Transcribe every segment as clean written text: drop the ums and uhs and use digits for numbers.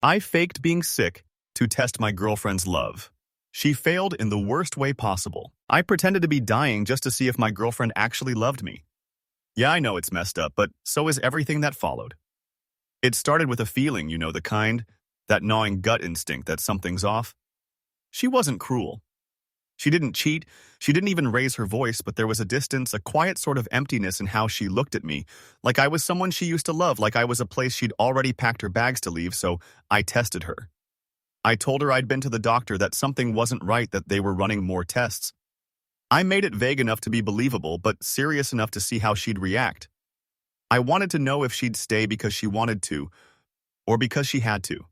I faked being sick to test my girlfriend's love. She failed in the worst way possible. I pretended to be dying just to see if my girlfriend actually loved me. Yeah, I know it's messed up, but so is everything that followed. It started with a feeling, the kind, that gnawing gut instinct that something's off. She wasn't cruel. She didn't cheat. She didn't even raise her voice, but there was a distance, a quiet sort of emptiness in how she looked at me, like I was someone she used to love, like I was a place she'd already packed her bags to leave, so I tested her. I told her I'd been to the doctor, that something wasn't right, that they were running more tests. I made it vague enough to be believable, but serious enough to see how she'd react. I wanted to know if she'd stay because she wanted to, or because she had to.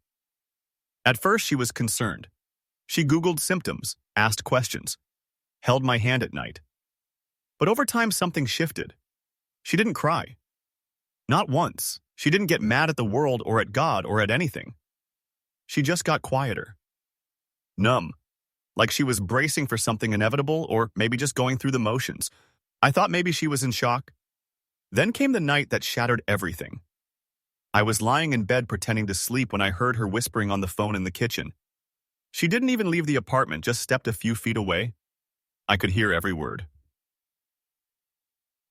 At first, she was concerned. She Googled symptoms, asked questions, held my hand at night. But over time, something shifted. She didn't cry. Not once. She didn't get mad at the world or at God or at anything. She just got quieter. Numb. Like she was bracing for something inevitable, or maybe just going through the motions. I thought maybe she was in shock. Then came the night that shattered everything. I was lying in bed pretending to sleep when I heard her whispering on the phone in the kitchen. She didn't even leave the apartment, just stepped a few feet away. I could hear every word.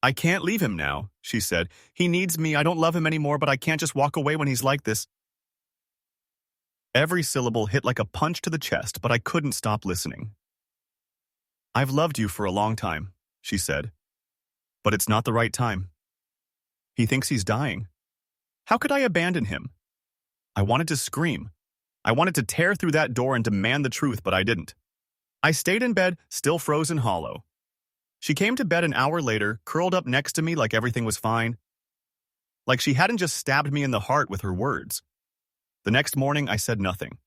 "I can't leave him now," she said. "He needs me. I don't love him anymore, but I can't just walk away when he's like this." Every syllable hit like a punch to the chest, but I couldn't stop listening. "I've loved you for a long time," she said. "But it's not the right time. He thinks he's dying. How could I abandon him?" I wanted to scream. I wanted to tear through that door and demand the truth, but I didn't. I stayed in bed, still frozen hollow. She came to bed an hour later, curled up next to me like everything was fine. Like she hadn't just stabbed me in the heart with her words. The next morning, I said nothing.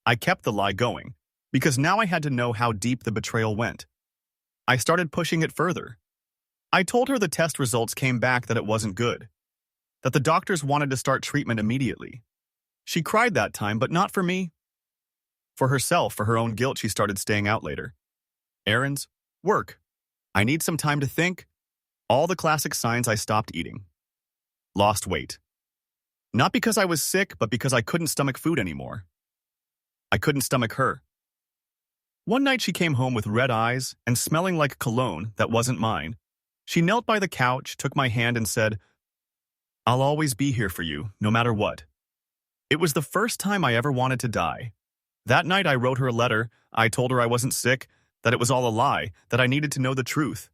I kept the lie going, because now I had to know how deep the betrayal went. I started pushing it further. I told her the test results came back that it wasn't good, that the doctors wanted to start treatment immediately. She cried that time, but not for me. For herself, for her own guilt, she started staying out later. Errands, work. I need some time to think. All the classic signs. I stopped eating. Lost weight. Not because I was sick, but because I couldn't stomach food anymore. I couldn't stomach her. One night she came home with red eyes and smelling like cologne that wasn't mine. She knelt by the couch, took my hand and said, "I'll always be here for you, no matter what." It was the first time I ever wanted to die. That night I wrote her a letter. I told her I wasn't sick, that it was all a lie, that I needed to know the truth.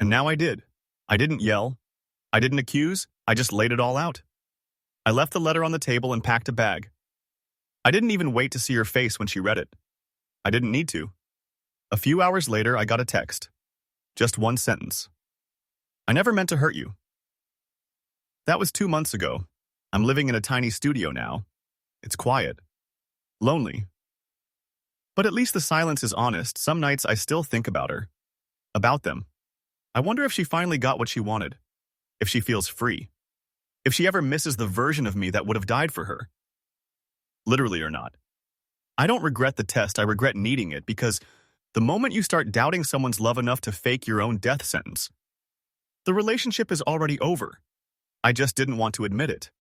And now I did. I didn't yell. I didn't accuse. I just laid it all out. I left the letter on the table and packed a bag. I didn't even wait to see her face when she read it. I didn't need to. A few hours later, I got a text. Just one sentence. "I never meant to hurt you." That was 2 months ago. I'm living in a tiny studio now. It's quiet. Lonely. But at least the silence is honest. Some nights I still think about her. About them. I wonder if she finally got what she wanted. If she feels free. If she ever misses the version of me that would have died for her. Literally or not. I don't regret the test. I regret needing it, because the moment you start doubting someone's love enough to fake your own death sentence, the relationship is already over. I just didn't want to admit it.